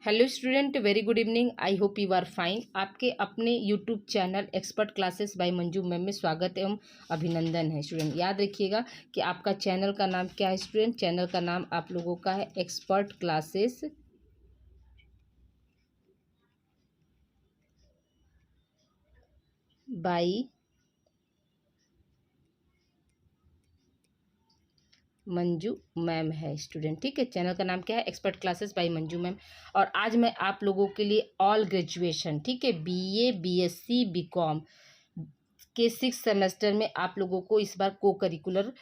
Hello student, very good evening. I hope you are fine. आपके अपने YouTube channel expert classes by Manju ma'am में स्वागत एवं अभिनंदन है। स्टूडेंट याद रखिएगा कि आपका चैनल का नाम क्या है। स्टूडेंट चैनल का नाम आप लोगों का है expert classes by Manju ma'am है। स्टूडेंट ठीक है, चैनल का नाम क्या है, expert classes by Manju ma'am. और आज मैं आप लोगों के लिए ऑल ग्रेजुएशन ठीक है, बीए बीएससी बीकॉम के 6 सेमेस्टर में आप लोगों को इस बार को करिकुलर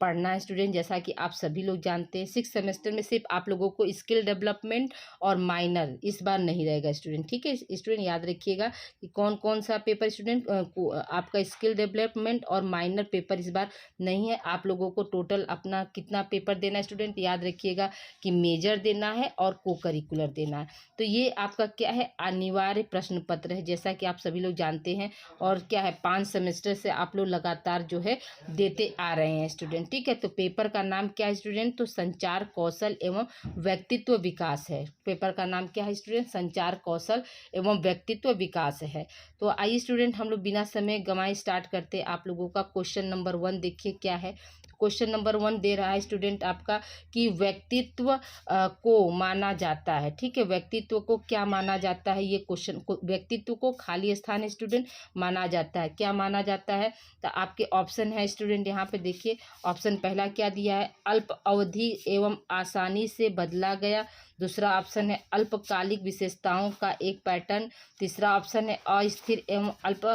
पढ़ना है। स्टूडेंट जैसा कि आप सभी लोग जानते हैं 6 सेमेस्टर में सिर्फ आप लोगों को स्किल डेवलपमेंट और माइनर इस बार नहीं रहेगा। स्टूडेंट ठीक है, स्टूडेंट याद रखिएगा कि कौन कौन सा पेपर स्टूडेंट आपका स्किल डेवलपमेंट और माइनर पेपर इस बार नहीं है। आप लोगों को टोटल अपना कितना पेपर देना है। स्टूडेंट याद रखिएगा कि मेजर देना है और को करिकुलर देना है। तो ये आपका क्या है, अनिवार्य प्रश्न पत्र है जैसा कि आप सभी लोग जानते हैं। और क्या है, 5 सेमेस्टर से आप लोग लगातार जो है देते आ रहे हैं। स्टूडेंट ठीक है, तो पेपर का नाम क्या है स्टूडेंट, तो संचार कौशल एवं व्यक्तित्व विकास है। पेपर का नाम क्या है स्टूडेंट, संचार कौशल एवं व्यक्तित्व विकास है। तो आइए स्टूडेंट हम लोग बिना समय गंवाए स्टार्ट करते। आप लोगों का क्वेश्चन नंबर 1 देखिए क्या है। क्वेश्चन नंबर 1 दे रहा है स्टूडेंट आपका कि व्यक्तित्व को माना जाता है। ठीक है, व्यक्तित्व को क्या माना जाता है, ये क्वेश्चन व्यक्तित्व को खाली स्थान स्टूडेंट माना जाता है। क्या माना जाता है, तो आपके ऑप्शन है स्टूडेंट यहाँ पे देखिए। ऑप्शन पहला क्या दिया है, अल्प अवधि एवं आसानी से बदला गया। दूसरा ऑप्शन है अल्पकालिक विशेषताओं का एक पैटर्न। तीसरा ऑप्शन है अस्थिर एवं अल्प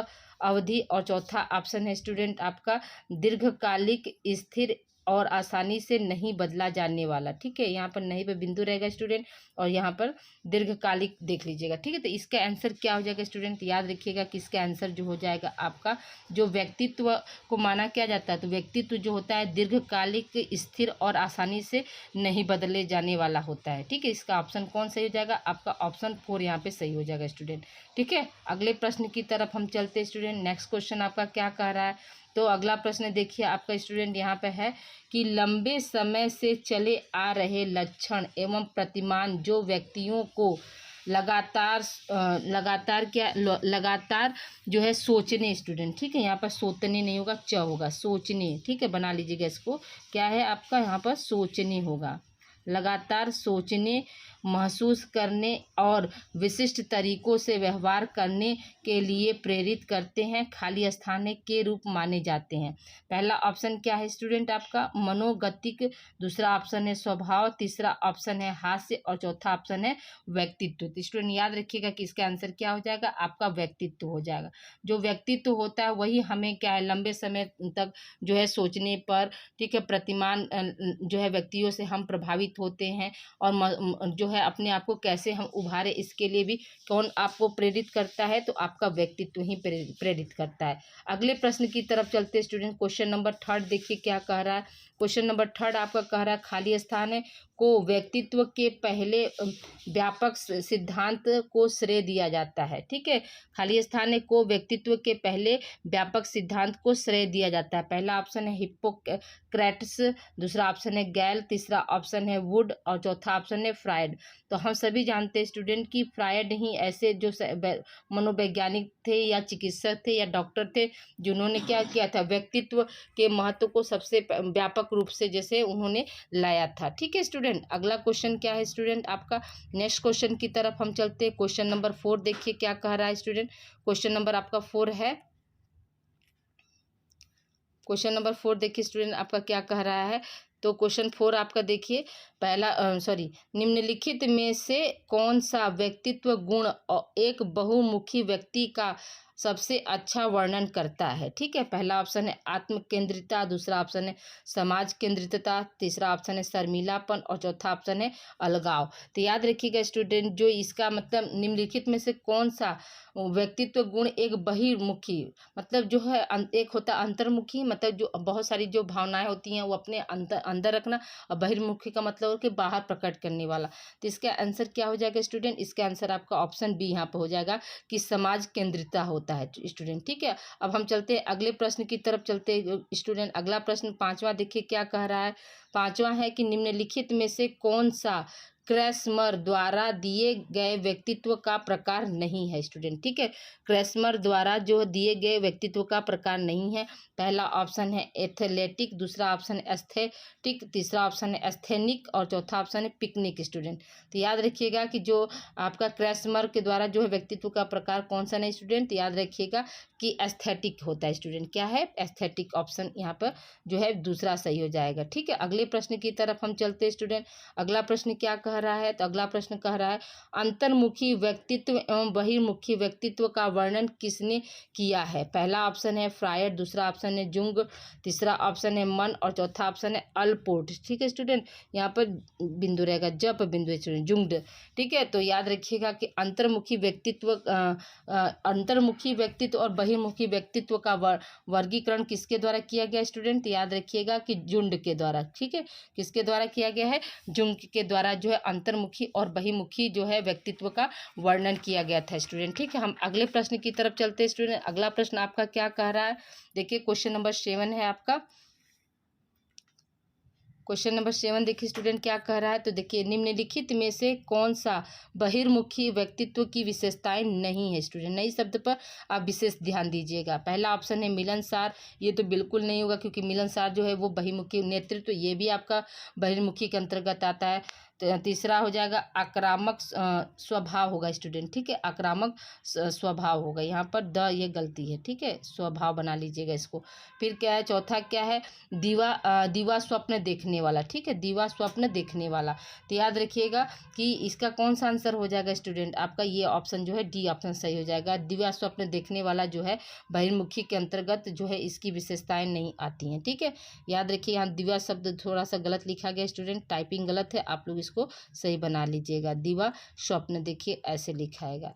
अवधि। और चौथा ऑप्शन है स्टूडेंट आपका दीर्घकालिक, स्थिर और आसानी से नहीं बदला जाने वाला। ठीक है, यहाँ पर नहीं पे बिंदु रहेगा स्टूडेंट, और यहाँ पर दीर्घकालिक देख लीजिएगा। ठीक है, तो इसका आंसर क्या हो जाएगा स्टूडेंट, याद रखिएगा कि इसका आंसर जो हो जाएगा आपका, जो व्यक्तित्व को माना क्या जाता है, तो व्यक्तित्व जो होता है दीर्घकालिक, स्थिर और आसानी से नहीं बदले जाने वाला होता है। ठीक है, इसका ऑप्शन कौन सही हो जाएगा, आपका ऑप्शन 4 यहाँ पे सही हो जाएगा स्टूडेंट। ठीक है, अगले प्रश्न की तरफ हम चलते स्टूडेंट। नेक्स्ट क्वेश्चन आपका क्या कह रहा है, तो अगला प्रश्न देखिए आपका स्टूडेंट यहाँ पे है कि लंबे समय से चले आ रहे लक्षण एवं प्रतिमान जो व्यक्तियों को लगातार जो है सोचने। स्टूडेंट ठीक है, यहाँ पर सोचने नहीं होगा, च होगा, सोचने। ठीक है, बना लीजिएगा इसको, क्या है आपका यहाँ पर सोचने होगा। लगातार सोचने, महसूस करने और विशिष्ट तरीकों से व्यवहार करने के लिए प्रेरित करते हैं, खाली स्थान के रूप माने जाते हैं। पहला ऑप्शन क्या है स्टूडेंट आपका, मनोगतिक। दूसरा ऑप्शन है स्वभाव। तीसरा ऑप्शन है हास्य और चौथा ऑप्शन है व्यक्तित्व। तो स्टूडेंट याद रखिएगा कि इसका आंसर क्या हो जाएगा, आपका व्यक्तित्व हो जाएगा। जो व्यक्तित्व होता है वही हमें क्या है, लंबे समय तक जो है सोचने पर, ठीक है, प्रतिमान जो है व्यक्तियों से हम प्रभावित होते हैं। और जो है अपने आप को कैसे हम उभारे, इसके लिए भी कौन आपको प्रेरित करता है, तो आपका व्यक्तित्व ही प्रेरित करता है। अगले प्रश्न की तरफ चलते स्टूडेंट। क्वेश्चन नंबर 3 देखिए क्या कह रहा है। क्वेश्चन नंबर 3 आपका कह रहा है खाली स्थान है को व्यक्तित्व के पहले व्यापक सिद्धांत को श्रेय दिया जाता है। ठीक है, खाली स्थान है को व्यक्तित्व के पहले व्यापक सिद्धांत को श्रेय दिया जाता है। पहला ऑप्शन है हिप्पोक्रेट्स। दूसरा ऑप्शन है गैल। तीसरा ऑप्शन है वुड और चौथा ऑप्शन है फ्रायड। तो हम सभी जानते हैं स्टूडेंट कि फ्रायड ही ऐसे जो मनोवैज्ञानिक थे या चिकित्सक थे या डॉक्टर थे, जिन्होंने क्या किया था, व्यक्तित्व के महत्व को सबसे व्यापक रूप से जैसे उन्होंने लाया था। ठीक है स्टूडेंट, अगला क्वेश्चन क्या है स्टूडेंट आपका, नेक्स्ट क्वेश्चन की तरफ हम चलते हैं। क्वेश्चन नंबर 4 देखिए क्या कह रहा है स्टूडेंट। क्वेश्चन नंबर आपका 4 है। क्वेश्चन नंबर 4 देखिए स्टूडेंट आपका क्या कह रहा है। तो क्वेश्चन 4 आपका देखिए, पहला निम्नलिखित में से कौन सा व्यक्तित्व गुण एक बहुमुखी व्यक्ति का सबसे अच्छा वर्णन करता है। ठीक है, पहला ऑप्शन है आत्म केंद्रितता। दूसरा ऑप्शन है समाज केंद्रितता। तीसरा ऑप्शन है शर्मीलापन और चौथा ऑप्शन है अलगाव। तो याद रखिएगा स्टूडेंट, जो इसका मतलब निम्नलिखित में से कौन सा व्यक्तित्व गुण एक बहिर्मुखी, मतलब जो है एक होता है अंतर्मुखी, मतलब जो बहुत सारी जो भावनाएं होती हैं वो अपने अंदर रखना, और बहिर्मुखी का मतलब कि बाहर प्रकट करने वाला। तो इसका आंसर क्या हो जाएगा स्टूडेंट, इसका आंसर आपका ऑप्शन बी यहाँ पर हो जाएगा कि समाज केंद्रितता होता है स्टूडेंट। ठीक है, अब हम चलते हैं अगले प्रश्न की तरफ चलते स्टूडेंट। अगला प्रश्न 5वां देखिए क्या कह रहा है। 5वां है कि निम्नलिखित में से कौन सा क्रैस्मर द्वारा दिए गए व्यक्तित्व का प्रकार नहीं है स्टूडेंट। ठीक है, क्रैस्मर द्वारा जो दिए गए व्यक्तित्व का प्रकार नहीं है। पहला ऑप्शन है एथलेटिक, दूसरा ऑप्शन है एस्थेटिक, तीसरा ऑप्शन है एस्थेनिक और चौथा ऑप्शन है पिकनिक स्टूडेंट। तो याद रखिएगा कि जो आपका क्रैस्मर के द्वारा जो है व्यक्तित्व का प्रकार कौन सा नहीं स्टूडेंट, याद रखिएगा कि एस्थेटिक होता है स्टूडेंट। क्या है, एस्थेटिक ऑप्शन यहाँ पर जो है दूसरा सही हो जाएगा। ठीक है, अगले प्रश्न की तरफ हम चलते हैं स्टूडेंट। अगला प्रश्न क्या कह रहा है, तो अगला प्रश्न कह रहा है अंतर्मुखी व्यक्तित्व एवं बहिर्मुखी व्यक्तित्व का वर्णन किसने किया है। पहला ऑप्शन है फ्रायड, दूसरा ऑप्शन है जुंग, तीसरा ऑप्शन है मन और चौथा ऑप्शन है अल्पोर्ट। ठीक है स्टूडेंट, यहाँ पर बिंदु रहेगा, जप बिंदु स्टूडेंट, जुंग्ड। ठीक है, तो याद रखिएगा कि अंतर्मुखी व्यक्तित्व और बहिर्मुखी व्यक्तित्व का वर्गीकरण किसके द्वारा किया गया स्टूडेंट, याद रखिएगा कि जुंड के द्वारा। ठीक है, किसके द्वारा किया गया है, जुंग के द्वारा जो है अंतर्मुखी और बहिर्मुखी जो है व्यक्तित्व का वर्णन किया गया था स्टूडेंट। ठीक है, हम अगले प्रश्न की तरफ चलते हैं स्टूडेंट। अगला प्रश्न आपका क्या कह रहा है, देखिए क्वेश्चन नंबर 7 है आपका। क्वेश्चन नंबर 7 देखिए स्टूडेंट क्या कह रहा है, तो देखिए निम्नलिखित में से कौन सा बहिर्मुखी व्यक्तित्व की विशेषताएं नहीं है स्टूडेंट। नई शब्द पर आप विशेष ध्यान दीजिएगा। पहला ऑप्शन है मिलनसार, ये तो बिल्कुल नहीं होगा क्योंकि मिलनसार जो है वो बहिर्मुखी नेतृत्व, ये भी आपका बहिर्मुखी के अंतर्गत आता है। तीसरा हो जाएगा आक्रामक स्वभाव होगा स्टूडेंट। ठीक है, आक्रामक स्वभाव होगा, यहाँ पर ये गलती है। ठीक है, स्वभाव बना लीजिएगा इसको। फिर क्या है, चौथा क्या है, दीवा स्वप्न देखने वाला। ठीक है, दीवा स्वप्न देखने वाला। तो याद रखिएगा कि इसका कौन सा आंसर हो जाएगा स्टूडेंट, आपका ये ऑप्शन जो है डी ऑप्शन सही हो जाएगा। दीवा स्वप्न देखने वाला जो है बहिर्मुखी के अंतर्गत जो है इसकी विशेषताएं नहीं आती हैं। ठीक है, याद रखिए यहाँ दीवा शब्द थोड़ा सा गलत लिखा गया स्टूडेंट, टाइपिंग गलत है, आप लोग इसको सही बना लीजिएगा। दीवा स्वप्न देखिए ऐसे लिखाएगा।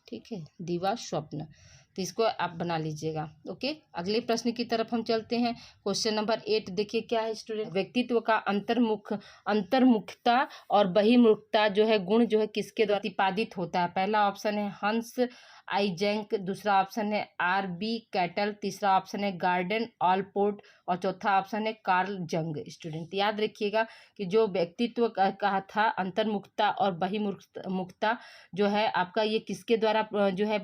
ठीक है, दीवा स्वप्न, तो इसको आप बना लीजिएगा। ओके, अगले प्रश्न की तरफ हम चलते हैं। क्वेश्चन नंबर 8 देखिए क्या है स्टूडेंट, व्यक्तित्व का अंतर्मुखता और बहिर्मुखता जो है गुण जो है किसके द्वारा प्रतिपादित होता है। पहला ऑप्शन है हंस आईजैक, दूसरा ऑप्शन है आर.बी. कैटल, तीसरा ऑप्शन है गार्डन ऑलपोर्ट और चौथा ऑप्शन है कार्ल जंग। स्टूडेंट याद रखिएगा कि जो व्यक्तित्व कहा था अंतर्मुखता और बहिर्मुखता जो है आपका ये किसके द्वारा जो है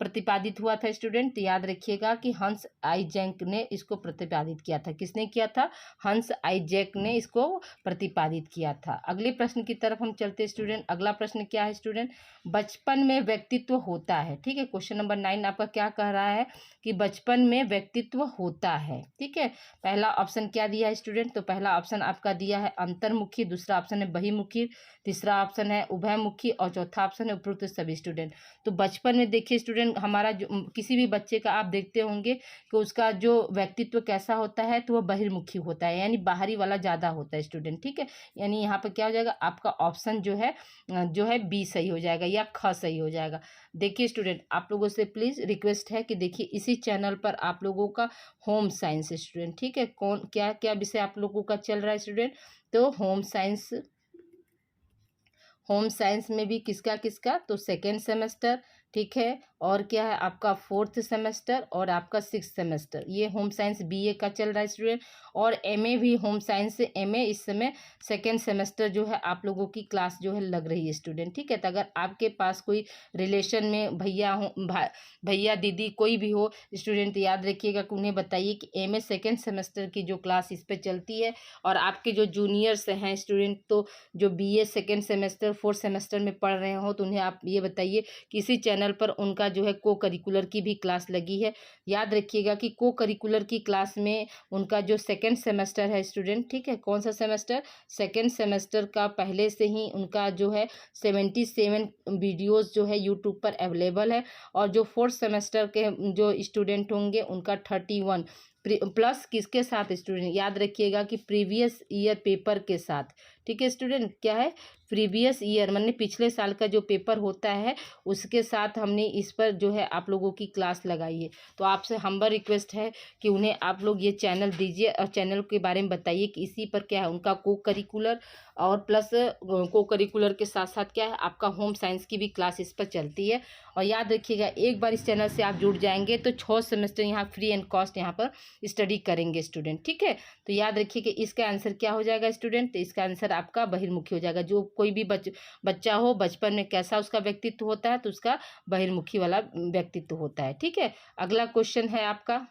प्रतिपादित हुआ था स्टूडेंट, याद रखिएगा कि हंस आईजैक ने इसको प्रतिपादित किया था। किसने किया था, हंस आईजैक ने इसको प्रतिपादित किया था। अगले प्रश्न की तरफ हम चलते स्टूडेंट। अगला प्रश्न क्या है स्टूडेंट, बचपन में व्यक्तित्व होता है। ठीक है, क्वेश्चन नंबर 9 आपका क्या कह रहा है कि बचपन में व्यक्तित्व होता है। ठीक है, पहला ऑप्शन क्या दिया है स्टूडेंट, तो पहला ऑप्शन आपका दिया है अंतर्मुखी, दूसरा ऑप्शन है बहिर्मुखी, तीसरा ऑप्शन है उभयमुखी और चौथा ऑप्शन है उपरोक्त सभी। स्टूडेंट तो बचपन में देखिए स्टूडेंट हमारा जो किसी भी बच्चे का आप देखते होंगे कि उसका जो व्यक्तित्व कैसा होता है, तो वह बहिर्मुखी होता है, यानी बाहरी वाला ज़्यादा होता है स्टूडेंट। ठीक है, यानी यहाँ पर क्या हो जाएगा, आपका ऑप्शन जो है बी सही हो जाएगा या ख सही हो जाएगा। देखिए स्टूडेंट, आप लोगों से प्लीज़ रिक्वेस्ट है कि देखिए इसी चैनल पर आप लोगों का होम साइंस स्टूडेंट, ठीक है, कौन क्या क्या विषय आप लोगों का चल रहा है स्टूडेंट, तो होम साइंस में भी किसका किसका, तो सेकेंड सेमेस्टर, ठीक है, और क्या है आपका 4th सेमेस्टर और आपका 6th सेमेस्टर, ये होम साइंस बीए का चल रहा है स्टूडेंट। और एमए भी होम साइंस से एमए इस समय सेकेंड सेमेस्टर जो है आप लोगों की क्लास जो है लग रही है स्टूडेंट। ठीक है, तो अगर आपके पास कोई रिलेशन में भैया दीदी कोई भी हो स्टूडेंट, याद रखिएगा कि उन्हें बताइए कि एमए सेकेंड सेमेस्टर की जो क्लास इस पर चलती है। और आपके जो जूनियर्स हैं स्टूडेंट, तो जो BA second semester 4th semester में पढ़ रहे हो, तो उन्हें आप ये बताइए कि इसी चैनल पर उनका जो है को करिकुलर की भी क्लास लगी है। याद रखिएगा कि को करिकुलर की क्लास में उनका जो सेकेंड सेमेस्टर है स्टूडेंट, ठीक है, कौन सा सेमेस्टर, सेकेंड सेमेस्टर का पहले से ही उनका जो है 77 वीडियोस जो है यूट्यूब पर अवेलेबल है। और जो 4th सेमेस्टर के जो स्टूडेंट होंगे उनका 31 प्लस किसके साथ स्टूडेंट, याद रखिएगा कि प्रीवियस ईयर पेपर के साथ। ठीक है स्टूडेंट, क्या है प्रीवियस ईयर माने पिछले साल का जो पेपर होता है उसके साथ हमने इस पर जो है आप लोगों की क्लास लगाई है। तो आपसे हम्बल रिक्वेस्ट है कि उन्हें आप लोग ये चैनल दीजिए और चैनल के बारे में बताइए कि इसी पर क्या है उनका को करिकुलर और प्लस को करिकुलर के साथ साथ क्या है आपका होम साइंस की भी क्लास इस पर चलती है। और याद रखिएगा एक बार इस चैनल से आप जुड़ जाएंगे तो 6 सेमेस्टर यहाँ फ्री एंड कॉस्ट यहाँ पर स्टडी करेंगे स्टूडेंट, ठीक है। तो याद रखिए कि इसका आंसर क्या हो जाएगा स्टूडेंट, तो इसका आंसर आपका बहिर्मुखी हो जाएगा। जो कोई भी बच्चा हो बचपन में कैसा उसका व्यक्तित्व होता है, तो उसका बहिर्मुखी वाला व्यक्तित्व होता है, ठीक है। अगला क्वेश्चन है आपका,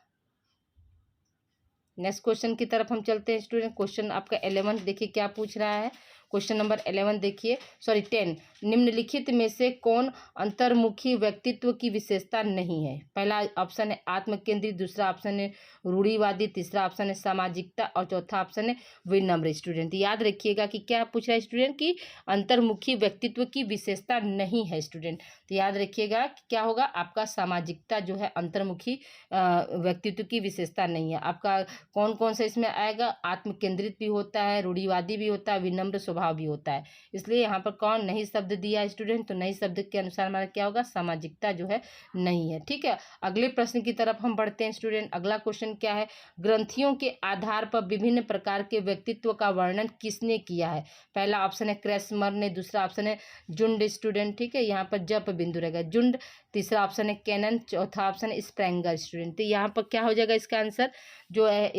नेक्स्ट क्वेश्चन की तरफ हम चलते हैं स्टूडेंट। क्वेश्चन आपका 11 देखिए क्या पूछ रहा है। क्वेश्चन नंबर 11 देखिए, सॉरी 10, निम्नलिखित में से कौन अंतर्मुखी व्यक्तित्व की विशेषता नहीं है। पहला ऑप्शन है आत्मकेंद्रित, दूसरा ऑप्शन है रूढ़िवादी, तीसरा ऑप्शन है सामाजिकता और चौथा ऑप्शन है विनम्र। स्टूडेंट याद रखिएगा कि क्या पूछ रहा है स्टूडेंट की अंतर्मुखी व्यक्तित्व की विशेषता नहीं है स्टूडेंट। तो याद रखिएगा कि क्या होगा आपका सामाजिकता जो है अंतर्मुखी व्यक्तित्व की विशेषता नहीं है। आपका कौन कौन सा इसमें आएगा, आत्मकेंद्रित भी होता है, रूढ़िवादी भी होता है, विनम्र स्वभाव भी होता है। इसलिए यहाँ पर कौन नहीं शब्द दिया है स्टूडेंट, तो नहीं शब्द के अनुसार हमारा क्या होगा, सामाजिकता जो है नहीं है, ठीक है। अगले प्रश्न की तरफ हम बढ़ते हैं स्टूडेंट। अगला क्वेश्चन क्या है, ग्रंथियों के आधार पर विभिन्न प्रकार के व्यक्तित्व का वर्णन किसने किया है। पहला ऑप्शन है क्रेसमर ने, दूसरा ऑप्शन है जुंड स्टूडेंट, ठीक है, यहाँ पर जप बिंदु रहेगा जुंड, तीसरा ऑप्शन है कैनन, चौथा ऑप्शन है स्प्रेंगर स्टूडेंट। तो यहाँ पर क्या हो जाएगा इसका आंसर जो है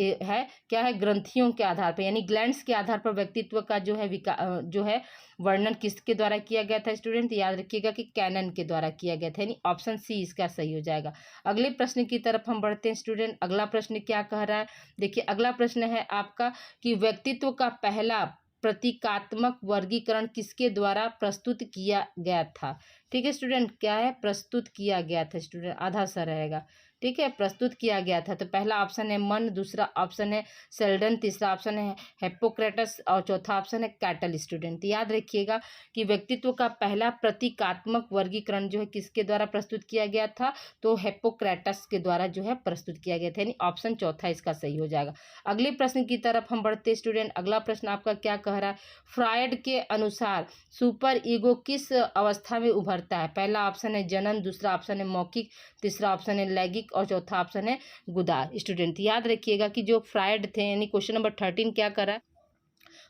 क्या है, ग्रंथियों के आधार पर यानी ग्लैंड्स के आधार पर व्यक्तित्व का जो है जो है वर्णन किसके द्वारा किया गया था स्टूडेंट। याद रखिएगा कि कैनन के द्वारा किया गया था, यानी ऑप्शन सी इसका सही हो जाएगा। अगले प्रश्न की तरफ हम बढ़ते हैं स्टूडेंट। अगला प्रश्न क्या कह रहा है, देखिए अगला प्रश्न है आपका कि व्यक्तित्व का पहला प्रतीकात्मक वर्गीकरण किसके द्वारा प्रस्तुत किया गया था। ठीक है स्टूडेंट, क्या है प्रस्तुत किया गया था स्टूडेंट, आधा सा रहेगा, ठीक है, प्रस्तुत किया गया था। तो पहला ऑप्शन है मन, दूसरा ऑप्शन है सेल्डन, तीसरा ऑप्शन है हिप्पोक्रेटस और चौथा ऑप्शन है कैटल स्टूडेंट। याद रखिएगा कि व्यक्तित्व का पहला प्रतीकात्मक वर्गीकरण जो है किसके द्वारा प्रस्तुत किया गया था, तो हिप्पोक्रेटस के द्वारा जो है प्रस्तुत किया गया था, यानी ऑप्शन चौथा इसका सही हो जाएगा। अगले प्रश्न की तरफ हम बढ़ते स्टूडेंट। अगला प्रश्न आपका क्या कह रहा है, फ्रायड के अनुसार सुपर ईगो किस अवस्था में उभरता है। पहला ऑप्शन है जनन, दूसरा ऑप्शन है मौखिक, तीसरा ऑप्शन है लैंगिक और चौथा ऑप्शन है गुदा। स्टूडेंट याद रखिएगा कि जो फ्रायड थे यानी क्वेश्चन नंबर 13 क्या करा,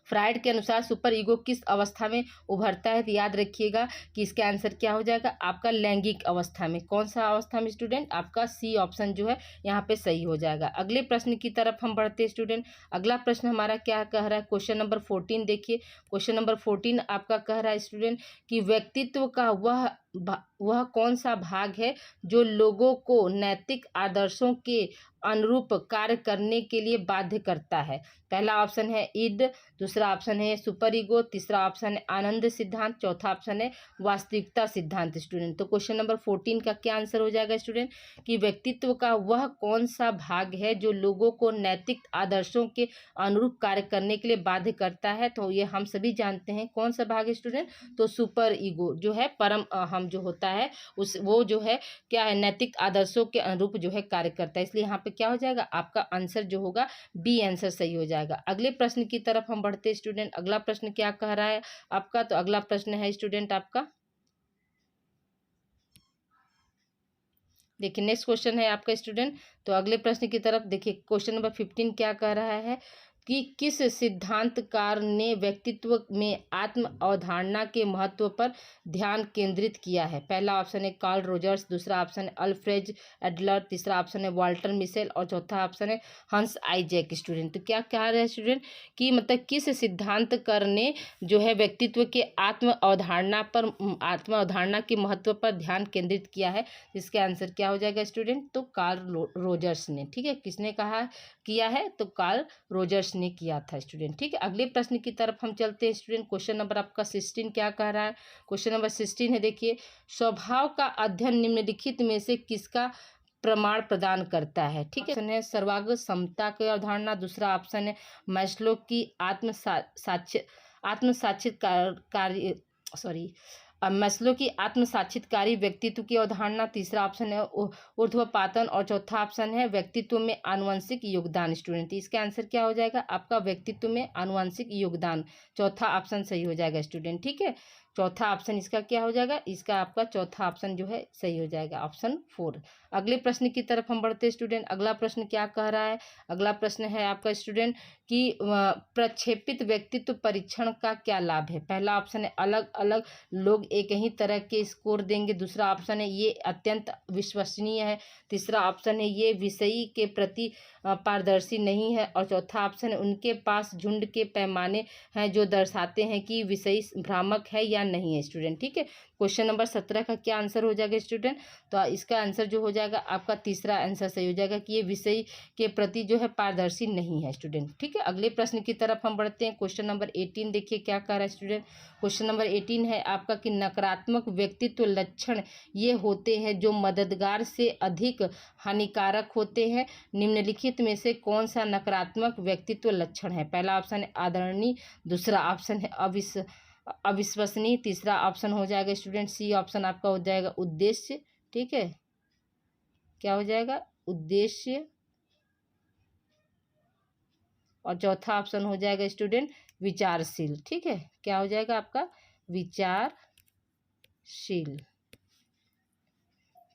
फ्रायड के अनुसार सुपर ईगो किस अवस्था में उभरता है। तो याद रखिएगा कि इसका आंसर क्या हो जाएगा आपका लैंगिक अवस्था में। कौन सा अवस्था में स्टूडेंट, आपका सी ऑप्शन जो है यहाँ पे सही हो जाएगा। अगले प्रश्न की तरफ हम बढ़ते हैं स्टूडेंट। अगला प्रश्न हमारा क्या कह रहा है, क्वेश्चन नंबर 14 देखिए। क्वेश्चन नंबर 14 आपका कह रहा है स्टूडेंट कि व्यक्तित्व का वह कौन सा भाग है जो लोगों को नैतिक आदर्शों के अनुरूप कार्य करने के लिए बाध्य करता है। पहला ऑप्शन है ईड, दूसरा ऑप्शन है सुपर ईगो, तीसरा ऑप्शन है आनंद सिद्धांत, चौथा ऑप्शन है वास्तविकता सिद्धांत। स्टूडेंट तो क्वेश्चन नंबर 14 का क्या आंसर हो जाएगा स्टूडेंट, कि व्यक्तित्व का वह कौन सा भाग है जो लोगों को नैतिक आदर्शों के अनुरूप कार्य करने के लिए बाध्य करता है। तो ये हम सभी जानते हैं कौन सा भाग है स्टूडेंट, तो सुपर ईगो जो है परम हम जो होता है उस वो जो है क्या है नैतिक आदर्शों के अनुरूप जो है कार्य करता है। इसलिए यहाँ पे क्या हो जाएगा आपका आंसर जो होगा बी आंसर सही हो जाएगा। अगले प्रश्न की तरफ हम बढ़ते हैं स्टूडेंट। अगला प्रश्न क्या कह रहा है आपका, तो अगला प्रश्न है स्टूडेंट आपका, देखिए नेक्स्ट क्वेश्चन है आपका स्टूडेंट। तो अगले प्रश्न की तरफ देखिए, क्वेश्चन नंबर 15 क्या कह रहा है कि किस सिद्धांतकार ने व्यक्तित्व में आत्म अवधारणा के महत्व पर ध्यान केंद्रित किया है। पहला ऑप्शन है कार्ल रोजर्स, दूसरा ऑप्शन है अल्फ्रेड एडलर, तीसरा ऑप्शन है वाल्टर मिशेल और चौथा ऑप्शन है हंस आइजैक। स्टूडेंट तो क्या कह रहे हैं स्टूडेंट कि मतलब किस सिद्धांतकार ने जो है व्यक्तित्व के आत्म अवधारणा के महत्व पर ध्यान केंद्रित किया है। इसके आंसर क्या हो जाएगा स्टूडेंट, तो कार्ल रोजर्स ने, ठीक है, किसने कहा किया है, तो कार्ल रोजर्स ने किया था स्टूडेंट। ठीक है, अगले प्रश्न की तरफ हम चलते हैं स्टूडेंट। क्वेश्चन नंबर आपका 16 क्या कह रहा है, क्वेश्चन नंबर 16 है देखिए, स्वभाव का अध्ययन निम्नलिखित में से किसका प्रमाण प्रदान करता है। ठीक है, ऑप्शन है सर्वांग समता की अवधारणा, दूसरा ऑप्शन है मैस्लो की मैस्लो की आत्मसाक्षात्कारी व्यक्तित्व की अवधारणा, तीसरा ऑप्शन है ऊर्ध्वपातन और चौथा ऑप्शन है व्यक्तित्व में आनुवंशिक योगदान। स्टूडेंट इसका आंसर क्या हो जाएगा आपका व्यक्तित्व में आनुवंशिक योगदान, चौथा ऑप्शन सही हो जाएगा स्टूडेंट। ठीक है, चौथा ऑप्शन इसका क्या हो जाएगा, इसका आपका चौथा ऑप्शन जो है सही हो जाएगा, ऑप्शन 4। अगले प्रश्न की तरफ हम बढ़ते हैं स्टूडेंट। अगला प्रश्न क्या कह रहा है, अगला प्रश्न है आपका स्टूडेंट कि प्रक्षेपित व्यक्तित्व परीक्षण का क्या लाभ है। पहला ऑप्शन है अलग अलग लोग एक ही तरह के स्कोर देंगे, दूसरा ऑप्शन है ये अत्यंत विश्वसनीय है, तीसरा ऑप्शन है ये विषयी के प्रति पारदर्शी नहीं है, और चौथा ऑप्शन है उनके पास झुंड के पैमाने हैं जो दर्शाते हैं कि विषयी भ्रामक है या नहीं है स्टूडेंट। ठीक है, क्वेश्चन नंबर 17 का क्या आंसर हो जाएगा स्टूडेंट, तो इसका आंसर जो हो जाएगा आपका तीसरा आंसर सही हो जाएगा कि ये विषय के प्रति जो है पारदर्शी नहीं है स्टूडेंट। ठीक है, अगले प्रश्न की तरफ हम बढ़ते हैं। क्वेश्चन नंबर 18 देखिए क्या कह रहा है स्टूडेंट। क्वेश्चन नंबर 18 है आपका कि नकारात्मक व्यक्तित्व लक्षण ये होते हैं जो मददगार से अधिक हानिकारक होते हैं, निम्नलिखित में से कौन सा नकारात्मक व्यक्तित्व लक्षण है। पहला ऑप्शन है आदरणीय, दूसरा ऑप्शन है अविश्वसनीय, तीसरा ऑप्शन हो जाएगा स्टूडेंट सी ऑप्शन आपका हो जाएगा उद्देश्य। ठीक है, क्या हो जाएगा उद्देश्य, और चौथा ऑप्शन हो जाएगा स्टूडेंट विचारशील। ठीक है, क्या हो जाएगा आपका विचारशील।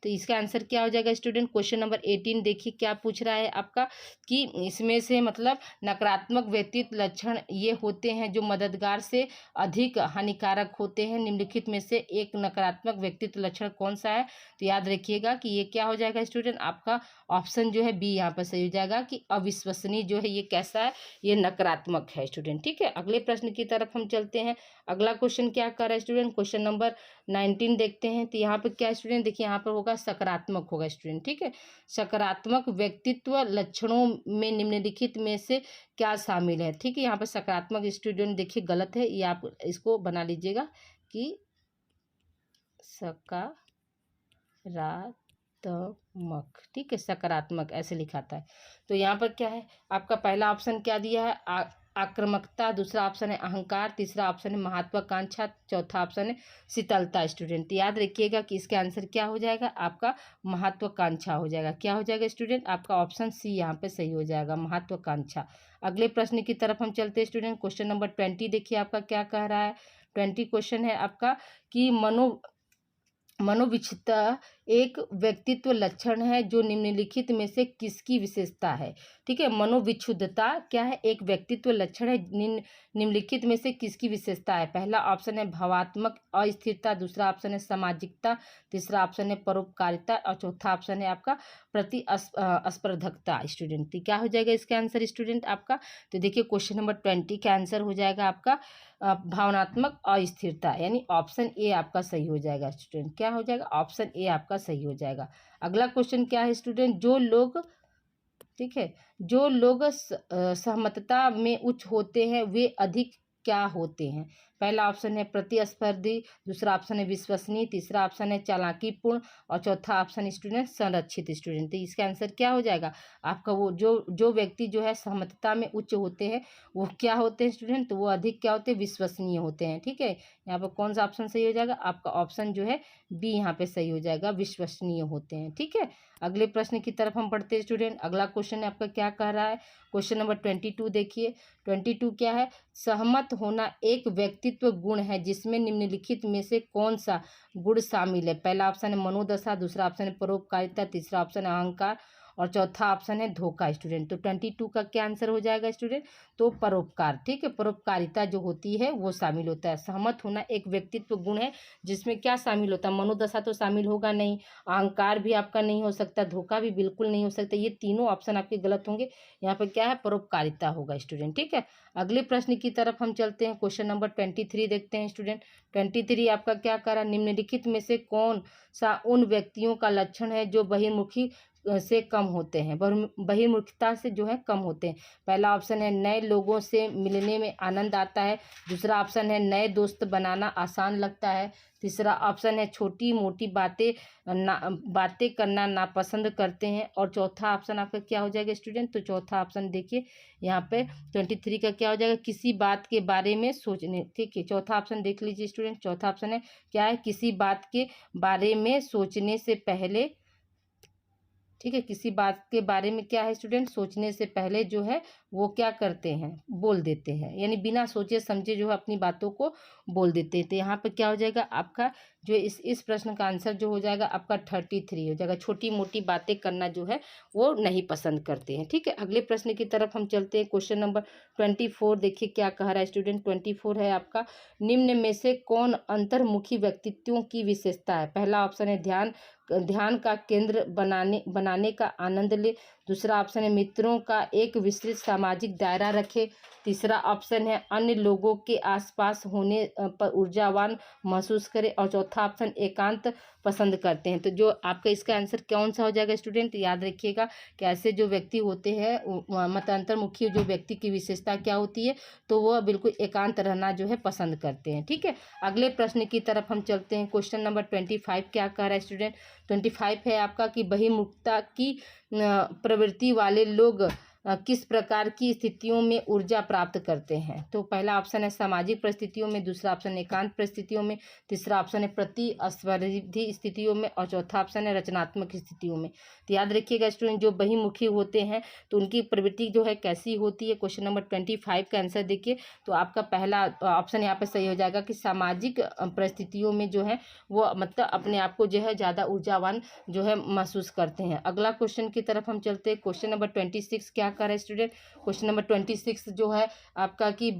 तो इसका आंसर क्या हो जाएगा स्टूडेंट, क्वेश्चन नंबर 18 देखिए क्या पूछ रहा है आपका कि इसमें से मतलब नकारात्मक व्यक्तित्व लक्षण ये होते हैं जो मददगार से अधिक हानिकारक होते हैं, निम्नलिखित में से एक नकारात्मक व्यक्तित्व लक्षण कौन सा है। तो याद रखिएगा कि ये क्या हो जाएगा स्टूडेंट, आपका ऑप्शन जो है बी यहाँ पर सही हो जाएगा कि अविश्वसनीय जो है ये कैसा है, ये नकारात्मक है स्टूडेंट। ठीक है, अगले प्रश्न की तरफ हम चलते हैं। अगला क्वेश्चन क्या कर रहा है स्टूडेंट, क्वेश्चन नंबर 19 देखते हैं। तो यहाँ पर क्या स्टूडेंट देखिए यहाँ पर होगा सकारात्मक होगा स्टूडेंट। ठीक है, सकारात्मक व्यक्तित्व लक्षणों में निम्नलिखित में से क्या शामिल है। ठीक है, यहाँ पर सकारात्मक स्टूडेंट देखिए गलत है, ये आप इसको बना लीजिएगा कि सकारात्मक। ठीक है, सकारात्मक ऐसे लिखाता है। तो यहाँ पर क्या है आपका पहला ऑप्शन क्या दिया है आक्रामकता, दूसरा ऑप्शन है अहंकार, तीसरा ऑप्शन है महत्वाकांक्षा, चौथा ऑप्शन है शीतलता स्टूडेंट। याद रखिएगा कि इसका आंसर क्या हो जाएगा आपका महत्वाकांक्षा हो जाएगा। क्या हो जाएगा स्टूडेंट, आपका ऑप्शन सी यहाँ पे सही हो जाएगा महत्वाकांक्षा। अगले प्रश्न की तरफ हम चलते हैं स्टूडेंट। क्वेश्चन नंबर 20 देखिए आपका क्या कह रहा है। 20 क्वेश्चन है आपका कि मनोविक्षिप्तता एक व्यक्तित्व लक्षण है जो निम्नलिखित में से किसकी विशेषता है। ठीक है, मनोविक्षुब्धता क्या है, एक व्यक्तित्व लक्षण है, निम्नलिखित में से किसकी विशेषता है। पहला ऑप्शन है भावात्मक अस्थिरता, दूसरा ऑप्शन है सामाजिकता, तीसरा ऑप्शन है परोपकारिता, और चौथा ऑप्शन है आपका प्रतिस्पर्धकता स्टूडेंट। क्या हो जाएगा इसका आंसर स्टूडेंट आपका, तो देखिए क्वेश्चन नंबर 20 का आंसर हो जाएगा आपका भावनात्मक अस्थिरता, यानी ऑप्शन ए आपका सही हो जाएगा स्टूडेंट। क्या हो जाएगा, ऑप्शन ए आपका सही हो जाएगा। अगला क्वेश्चन क्या है स्टूडेंट, जो लोग सहमतता में उच्च होते हैं वे अधिक क्या होते हैं। पहला ऑप्शन है प्रतिस्पर्धी, दूसरा ऑप्शन है विश्वसनीय, तीसरा ऑप्शन है चालाकीपूर्ण, और चौथा ऑप्शन स्टूडेंट संरक्षित स्टूडेंट। तो इसका आंसर क्या हो जाएगा आपका, वो जो व्यक्ति जो है सहमतता में उच्च होते हैं वो क्या होते हैं स्टूडेंट, तो वो अधिक क्या होते हैं विश्वसनीय होते हैं। ठीक है, यहाँ पर कौन सा ऑप्शन सही हो जाएगा, आपका ऑप्शन जो है बी यहाँ पे सही हो जाएगा, विश्वसनीय होते हैं। ठीक है, अगले प्रश्न की तरफ हम बढ़ते हैं स्टूडेंट। अगला क्वेश्चन आपका क्या कह रहा है, क्वेश्चन नंबर 22 देखिए। 22 क्या है, सहमत होना एक व्यक्तित्व गुण है जिसमें निम्नलिखित में से कौन सा गुण शामिल है। पहला ऑप्शन है मनोदशा, दूसरा ऑप्शन है परोपकारिता, तीसरा ऑप्शन है अहंकार, और चौथा ऑप्शन है धोखा स्टूडेंट। तो 22 का क्या आंसर हो जाएगा स्टूडेंट, तो परोपकार। ठीक है, परोपकारिता जो होती है वो शामिल होता है। सहमत होना एक व्यक्तित्व गुण है जिसमें क्या शामिल होता है, मनोदशा तो शामिल होगा नहीं, अहंकार भी आपका नहीं हो सकता, धोखा भी बिल्कुल नहीं हो सकता, ये तीनों ऑप्शन आपके गलत होंगे। यहाँ पर क्या है परोपकारिता होगा स्टूडेंट। ठीक है, अगले प्रश्न की तरफ हम चलते हैं। क्वेश्चन नंबर 23 देखते हैं स्टूडेंट। 23 आपका क्या करा, निम्नलिखित में से कौन सा उन व्यक्तियों का लक्षण है जो बहिर्मुखी से कम होते हैं, बहिर्मुखता से जो है कम होते हैं। पहला ऑप्शन है नए लोगों से मिलने में आनंद आता है, दूसरा ऑप्शन है नए दोस्त बनाना आसान लगता है, तीसरा ऑप्शन है छोटी मोटी बातें करना नापसंद करते हैं, और चौथा ऑप्शन आपका क्या हो जाएगा स्टूडेंट, तो चौथा ऑप्शन देखिए यहाँ पे 23 का क्या हो जाएगा, किसी बात के बारे में सोचने। ठीक है, चौथा ऑप्शन देख लीजिए स्टूडेंट, चौथा ऑप्शन है क्या है, किसी बात के बारे में सोचने से पहले। ठीक है, किसी बात के बारे में क्या है स्टूडेंट, सोचने से पहले जो है वो क्या करते हैं, बोल देते हैं, यानी बिना सोचे समझे जो है अपनी बातों को बोल देते हैं। तो यहाँ पे क्या हो जाएगा आपका जो इस प्रश्न का आंसर जो हो जाएगा आपका 33 हो जाएगा। छोटी मोटी बातें करना जो है वो नहीं पसंद करते हैं। ठीक है, अगले प्रश्न की तरफ हम चलते हैं। क्वेश्चन नंबर 24 देखिए क्या कह रहा है स्टूडेंट। 24 है आपका, निम्न में से कौन अंतर्मुखी व्यक्तित्वों की विशेषता है। पहला ऑप्शन है ध्यान का केंद्र बनाने का आनंद ले। दूसरा ऑप्शन है मित्रों का एक विस्तृत सामाजिक दायरा रखे। तीसरा ऑप्शन है अन्य लोगों के आसपास होने पर ऊर्जावान महसूस करे। और चौथा ऑप्शन एकांत पसंद करते हैं। तो जो आपका इसका आंसर कौन सा हो जाएगा स्टूडेंट, याद रखिएगा कि ऐसे जो व्यक्ति होते हैं मत अंतर्मुखी जो व्यक्ति की विशेषता क्या होती है, तो वह बिल्कुल एकांत रहना जो है पसंद करते हैं। ठीक है, अगले प्रश्न की तरफ हम चलते हैं। क्वेश्चन नंबर 25 क्या कह रहा है स्टूडेंट। 25 है आपका कि बहिर्मुखता की प्रवृत्ति वाले लोग किस प्रकार की स्थितियों में ऊर्जा प्राप्त करते हैं। तो पहला ऑप्शन है सामाजिक परिस्थितियों में, दूसरा ऑप्शन एकांत परिस्थितियों में, तीसरा ऑप्शन है प्रतिस्पर्धी स्थितियों में, और चौथा ऑप्शन है रचनात्मक स्थितियों में। तो याद रखिएगा स्टूडेंट, जो बहिर्मुखी होते हैं तो उनकी प्रवृत्ति जो है कैसी होती है। क्वेश्चन नंबर 25 का आंसर देखिए, तो आपका पहला ऑप्शन यहाँ पर सही हो जाएगा कि सामाजिक परिस्थितियों में जो है वो मतलब अपने आप को जो है ज़्यादा ऊर्जावान जो है महसूस करते हैं। अगला क्वेश्चन की तरफ हम चलते हैं। क्वेश्चन नंबर 26 क्या कर रहा है स्टूडेंट। क्वेश्चन नंबर 26 जो है आपका कि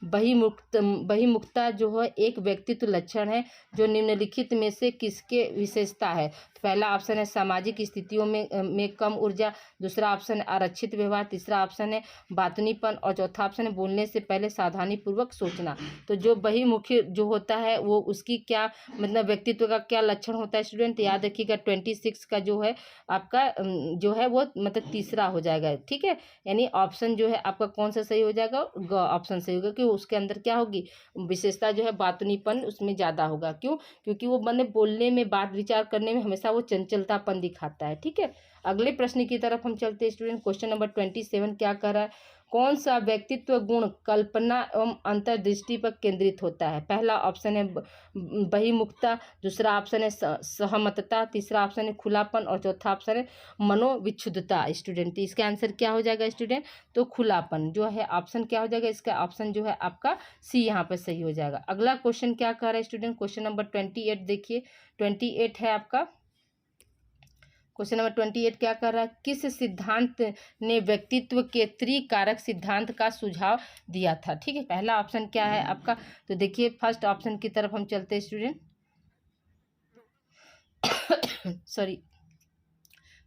बहिर्मुखता जो है एक व्यक्तित्व लक्षण है जो निम्नलिखित में से किसके विशेषता है। पहला ऑप्शन है सामाजिक स्थितियों में कम ऊर्जा, दूसरा ऑप्शन है आरक्षित व्यवहार, तीसरा ऑप्शन है बातूनीपन, और चौथा ऑप्शन है बोलने से पहले सावधानी पूर्वक सोचना। तो जो बहिर्मुखी जो होता है वो उसकी क्या मतलब व्यक्तित्व का क्या लक्षण होता है स्टूडेंट, याद रखिएगा 26 का जो है आपका जो है वो मतलब तीसरा हो जाएगा। ठीक है, यानी ऑप्शन जो है आपका कौन सा सही हो जाएगा, ग ऑप्शन सही होगा, कि उसके अंदर क्या होगी विशेषता जो है बातूनीपन उसमें ज़्यादा होगा। क्यों, क्योंकि वो बंदे बोलने में बात विचार करने में हमेशा वो चंचलतापन दिखाता है। ठीक है, अगले प्रश्न की तरफ हम चलते हैं स्टूडेंट। क्वेश्चन नंबर 27 क्या कर रहा है। कौन सा व्यक्तित्व गुण कल्पना एवं अंतर्दृष्टि पर केंद्रित होता है। पहला ऑप्शन है बहिर्मुखता, दूसरा ऑप्शन है सहमतता, तीसरा ऑप्शन है खुलापन, और चौथा ऑप्शन है मनोविक्षुब्धता। स्टूडेंट इसका आंसर क्या हो जाएगा स्टूडेंट, तो खुलापन जो है ऑप्शन क्या हो जाएगा, इसका ऑप्शन जो है आपका सी यहाँ पर सही हो जाएगा। अगला क्वेश्चन क्या कह रहा है स्टूडेंट। क्वेश्चन नंबर 28 देखिए। 28 है आपका, क्वेश्चन नंबर 28 क्या कर रहा है। किस सिद्धांत ने व्यक्तित्व के त्रिकारक सिद्धांत का सुझाव दिया था। ठीक है, पहला ऑप्शन क्या है आपका, तो देखिए फर्स्ट ऑप्शन की तरफ हम चलते हैं स्टूडेंट। सॉरी,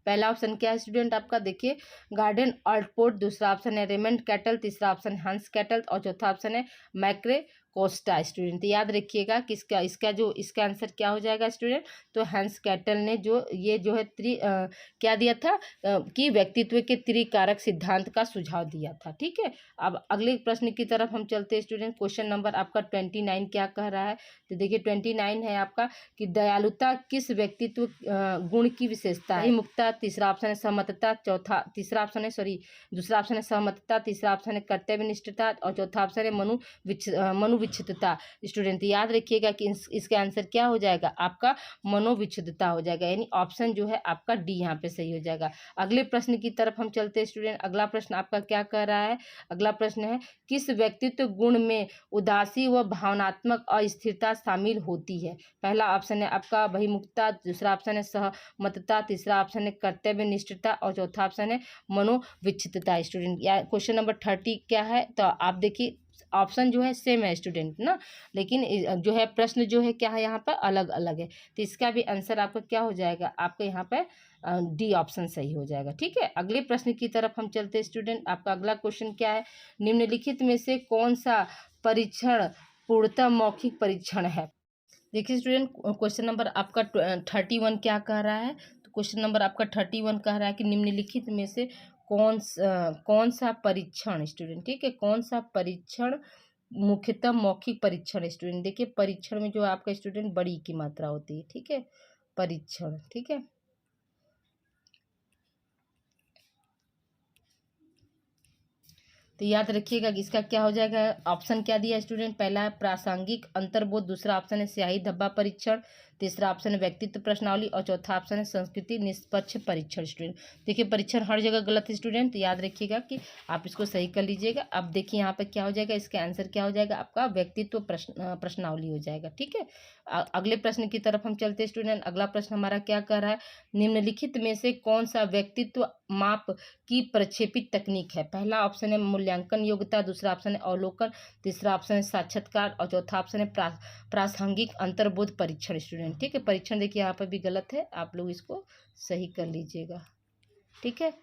पहला ऑप्शन क्या है स्टूडेंट आपका, देखिए गार्डन ऑल्टपोर्ट, दूसरा ऑप्शन है रेमंड कैटल, तीसरा ऑप्शन हंस कैटल, और चौथा ऑप्शन है मैक्रे कोस्टा। स्टूडेंट याद रखिएगा कि इसका आंसर क्या हो जाएगा स्टूडेंट, तो हंस कैटल ने जो ये जो है क्या दिया था कि व्यक्तित्व के त्रिकारक सिद्धांत का सुझाव दिया था। ठीक है, अब अगले प्रश्न की तरफ हम चलते हैं स्टूडेंट। क्वेश्चन नंबर आपका 29 क्या कह रहा है, तो देखिए 29 है आपका कि दयालुता किस व्यक्तित्व गुण की विशेषता है। मुक्ता, तीसरा ऑप्शन है सहमतता, दूसरा ऑप्शन है सहमतता, तीसरा ऑप्शन है कर्तव्यनिष्ठता, और चौथा ऑप्शन है मनोविक्षिप्तता। स्टूडेंट याद रखिएगा कि इसका आंसर क्या हो जाएगा आपका मनोविक्षिप्तता हो जाएगा, यानी ऑप्शन जो है आपका डी यहाँ पे सही हो जाएगा। अगले प्रश्न की तरफ हम चलते हैं स्टूडेंट। अगला प्रश्न आपका क्या कह रहा है, अगला प्रश्न है किस व्यक्तित्व गुण में उदासी व भावनात्मक अस्थिरता शामिल होती है। पहला ऑप्शन है आपका बहिर्मुखता, दूसरा ऑप्शन है सहमतता, तीसरा ऑप्शन है कर्तव्यनिष्ठता, और चौथा ऑप्शन है मनोविक्षिप्तता। स्टूडेंट या क्वेश्चन नंबर 30 क्या है, तो आप देखिए ऑप्शन जो है सेम है स्टूडेंट ना, लेकिन जो है प्रश्न जो है क्या है यहाँ पर अलग अलग है। तो इसका भी आंसर आपका क्या हो जाएगा, आपका यहाँ पर डी ऑप्शन सही हो जाएगा। ठीक है, अगले प्रश्न की तरफ हम चलते हैं स्टूडेंट। आपका अगला क्वेश्चन क्या है, निम्नलिखित में से कौन सा परीक्षण पूर्णतः मौखिक परीक्षण है। देखिए स्टूडेंट क्वेश्चन नंबर आपका 31 क्या कह रहा है, तो क्वेश्चन नंबर आपका 31 कह रहा है कि निम्नलिखित में से कौन सा परीक्षण स्टूडेंट, ठीक है, कौन सा परीक्षण मुख्यतः मौखिक परीक्षण। स्टूडेंट देखिए परीक्षण में जो आपका स्टूडेंट बड़ी की मात्रा होती है। ठीक है, परीक्षण, ठीक है, तो याद रखिएगा कि इसका क्या हो जाएगा। ऑप्शन क्या दिया स्टूडेंट, पहला है प्रासंगिक अंतर्बोध, दूसरा ऑप्शन है स्याही धब्बा परीक्षण, तीसरा ऑप्शन है व्यक्तित्व प्रश्नावली और चौथा ऑप्शन है संस्कृति निष्पक्ष परीक्षण। स्टूडेंट देखिए परीक्षण हर जगह गलत है स्टूडेंट, तो याद रखिएगा कि आप इसको सही कर लीजिएगा। अब देखिए यहाँ पे क्या हो जाएगा, इसका आंसर क्या हो जाएगा, आपका व्यक्तित्व प्रश्नावली हो जाएगा। ठीक है, अगले प्रश्न की तरफ हम चलते हैं स्टूडेंट। अगला प्रश्न हमारा क्या कर रहा है, निम्नलिखित में से कौन सा व्यक्तित्व माप की प्रक्षेपित तकनीक है। पहला ऑप्शन है मूल्यांकन योग्यता, दूसरा ऑप्शन है अवलोकन, तीसरा ऑप्शन है साक्षात्कार और चौथा ऑप्शन है प्रासंगिक अंतर्बोध परीक्षण। स्टूडेंट ठीक है, परीक्षण देखिए यहाँ पर भी गलत है, आप लोग इसको सही कर लीजिएगा। ठीक है,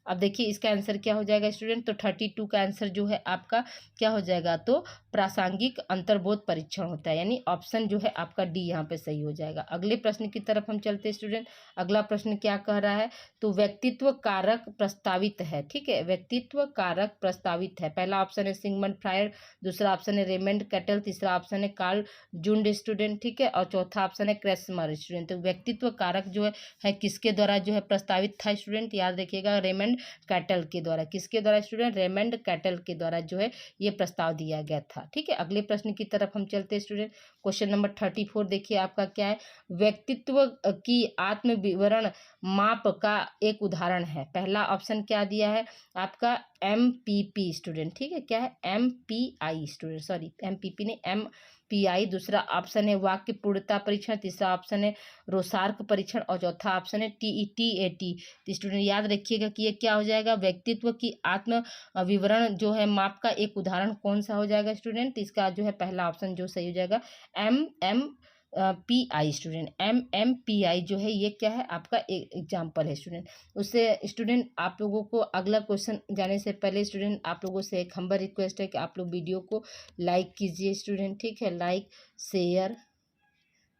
अब देखिए इसका आंसर क्या हो जाएगा स्टूडेंट, तो 32 का आंसर जो है आपका क्या हो जाएगा, तो प्रासंगिक अंतर्बोध परीक्षण होता है, यानी ऑप्शन जो है आपका डी यहाँ पे सही हो जाएगा। अगले प्रश्न की तरफ हम चलते हैं स्टूडेंट। अगला प्रश्न क्या कह रहा है, तो व्यक्तित्व कारक प्रस्तावित है। ठीक है, व्यक्तित्व कारक प्रस्तावित है। पहला ऑप्शन है सिगमंड फ्रायड, दूसरा ऑप्शन है रेमंड कैटल, तीसरा ऑप्शन है कार्ल जुंड स्टूडेंट। ठीक है, और चौथा ऑप्शन है क्रेस्मर। स्टूडेंट तो व्यक्तित्व कारक जो है किसके द्वारा जो है प्रस्तावित था स्टूडेंट, याद रखिएगा रेमंड कैटल के द्वारा। किसके द्वारा स्टूडेंट, रेमंड कैटल के द्वारा जो है ये प्रस्ताव दिया गया था। ठीक है, अगले प्रश्न की तरफ हम चलते हैं स्टूडेंट। क्वेश्चन नंबर 34 देखिए आपका क्या है, व्यक्तित्व की आत्म विवरण माप का एक उदाहरण है। पहला ऑप्शन क्या दिया है आपका MPP। स्टूडेंट ठीक है, क्या है MPI स्टूडेंट, सॉरी MPP नहीं MPI। दूसरा ऑप्शन है वाक्य पूर्णता परीक्षण, तीसरा ऑप्शन है रोसार्क परीक्षण और चौथा ऑप्शन है TETAT। तो स्टूडेंट याद रखिएगा कि ये क्या हो जाएगा, व्यक्तित्व की आत्म विवरण जो है माप का एक उदाहरण कौन सा हो जाएगा स्टूडेंट, इसका जो है पहला ऑप्शन जो सही हो जाएगा MMPI। स्टूडेंट MMPI जो है ये क्या है आपका एक एग्जाम्पल है स्टूडेंट। उससे स्टूडेंट आप लोगों को अगला क्वेश्चन जाने से पहले स्टूडेंट आप लोगों से एक हम्बल रिक्वेस्ट है कि आप लोग वीडियो को लाइक कीजिए स्टूडेंट। ठीक है, लाइक शेयर,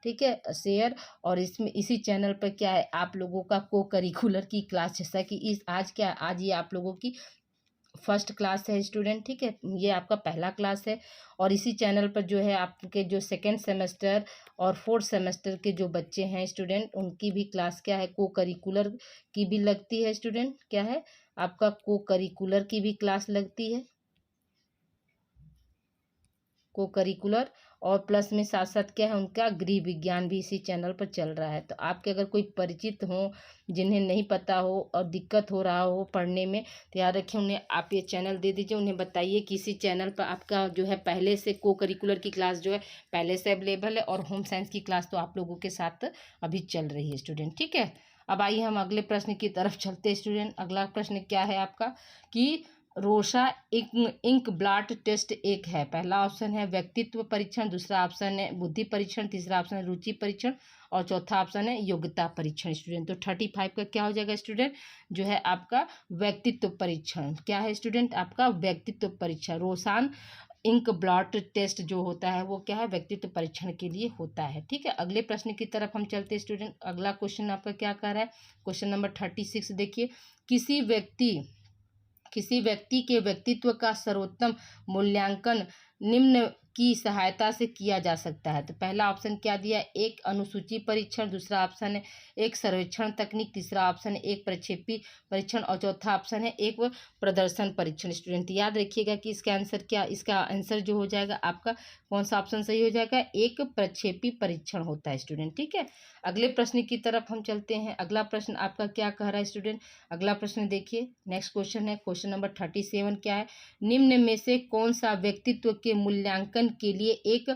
ठीक है शेयर। और इसमें इसी चैनल पर क्या है आप लोगों का को करिकुलर की क्लास, जैसा कि इस आज ये आप लोगों की फर्स्ट क्लास है स्टूडेंट। ठीक है, ये आपका पहला क्लास है और इसी चैनल पर जो है आपके जो सेकेंड सेमेस्टर और फोर्थ सेमेस्टर के जो बच्चे हैं स्टूडेंट, उनकी भी क्लास क्या है को करिकुलर की भी लगती है स्टूडेंट। क्या है आपका को करिकुलर की भी क्लास लगती है, को करिकुलर, और प्लस में साथ साथ क्या है उनका गृह विज्ञान भी इसी चैनल पर चल रहा है। तो आपके अगर कोई परिचित हो जिन्हें नहीं पता हो और दिक्कत हो रहा हो पढ़ने में, तो याद रखिए उन्हें आप ये चैनल दे दीजिए, उन्हें बताइए कि इसी चैनल पर आपका जो है पहले से को करिकुलर की क्लास जो है पहले से अवेलेबल है और होम साइंस की क्लास तो आप लोगों के साथ अभी चल रही है स्टूडेंट। ठीक है, अब आइए हम अगले प्रश्न की तरफ चलते हैं स्टूडेंट। अगला प्रश्न क्या है आपका कि रोशा इंक ब्लॉट टेस्ट एक है। पहला ऑप्शन है व्यक्तित्व परीक्षण, दूसरा ऑप्शन है बुद्धि परीक्षण, तीसरा ऑप्शन है रुचि परीक्षण और चौथा ऑप्शन है योग्यता परीक्षण। स्टूडेंट तो 35 का क्या हो जाएगा स्टूडेंट, जो है आपका व्यक्तित्व परीक्षण। क्या है स्टूडेंट आपका व्यक्तित्व परीक्षण, रोशान इंक ब्लॉट टेस्ट जो होता है वो क्या है व्यक्तित्व परीक्षण के लिए होता है। ठीक है, अगले प्रश्न की तरफ हम चलते हैं स्टूडेंट। अगला क्वेश्चन आपका क्या कर रहा है, क्वेश्चन नंबर 36 देखिए, किसी व्यक्ति के व्यक्तित्व का सर्वोत्तम मूल्यांकन निम्न की सहायता से किया जा सकता है। तो पहला ऑप्शन क्या दिया, एक अनुसूची परीक्षण, दूसरा ऑप्शन है एक सर्वेक्षण तकनीक, तीसरा ऑप्शन है एक प्रक्षेपी परीक्षण और चौथा ऑप्शन है एक प्रदर्शन परीक्षण। स्टूडेंट याद रखिएगा कि इसका आंसर क्या, इसका आंसर जो हो जाएगा आपका कौन सा ऑप्शन सही हो जाएगा, एक प्रक्षेपी परीक्षण होता है स्टूडेंट। ठीक है, अगले प्रश्न की तरफ हम चलते हैं। अगला प्रश्न आपका क्या कह रहा है स्टूडेंट, अगला प्रश्न देखिए, नेक्स्ट क्वेश्चन है क्वेश्चन नंबर 37। क्या है, निम्न में से कौन सा व्यक्तित्व के मूल्यांकन के लिए एक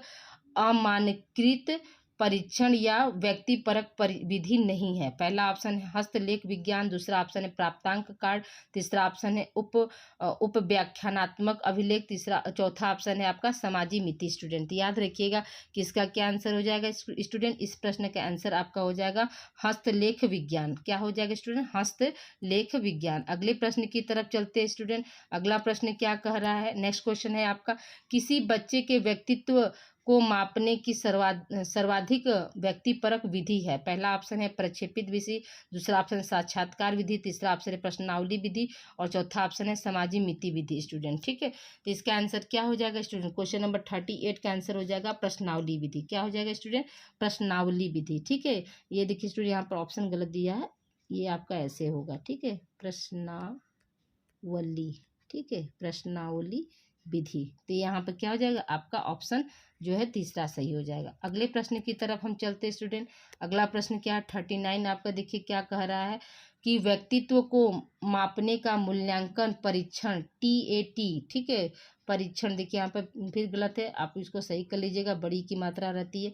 अमानकीकृत परीक्षण या व्यक्तिपरक विधि नहीं है। पहला ऑप्शन है हस्तलेख विज्ञान, दूसरा ऑप्शन है प्राप्तांक कार्ड, तीसरा ऑप्शन है उप व्याख्यानात्मक अभिलेख, तीसरा चौथा ऑप्शन है आपका समाजी मिति। स्टूडेंट याद रखिएगा कि इसका क्या आंसर हो जाएगा स्टूडेंट, इस प्रश्न का आंसर आपका हो जाएगा हस्तलेख विज्ञान। क्या हो जाएगा स्टूडेंट, हस्तलेख विज्ञान। अगले प्रश्न की तरफ चलते हैं स्टूडेंट। अगला प्रश्न क्या कह रहा है, नेक्स्ट क्वेश्चन है आपका, किसी बच्चे के व्यक्तित्व को मापने की सर्वाधिक व्यक्तिपरक विधि है। पहला ऑप्शन है प्रक्षेपित विधि, दूसरा ऑप्शन है साक्षात्कार विधि, तीसरा ऑप्शन है प्रश्नावली विधि और चौथा ऑप्शन है समाजी मिति विधि। स्टूडेंट ठीक है, तो इसका आंसर क्या हो जाएगा स्टूडेंट, क्वेश्चन नंबर 38 का आंसर हो जाएगा प्रश्नावली विधि। क्या हो जाएगा स्टूडेंट, प्रश्नावली विधि। ठीक है, ये देखिए स्टूडेंट यहाँ पर ऑप्शन गलत दिया है, ये आपका ऐसे होगा। ठीक है, प्रश्नावली प्रश्नावली, ठीक है, प्रश्नावली विधि। तो यहाँ पर क्या हो जाएगा, आपका ऑप्शन जो है तीसरा सही हो जाएगा। अगले प्रश्न की तरफ हम चलते हैं स्टूडेंट। अगला प्रश्न क्या है, 39 आपका, देखिए क्या कह रहा है कि व्यक्तित्व को मापने का मूल्यांकन परीक्षण TAT, ठीक है, परीक्षण, देखिए यहाँ पर फिर गलत है, आप इसको सही कर लीजिएगा, बड़ी की मात्रा रहती है।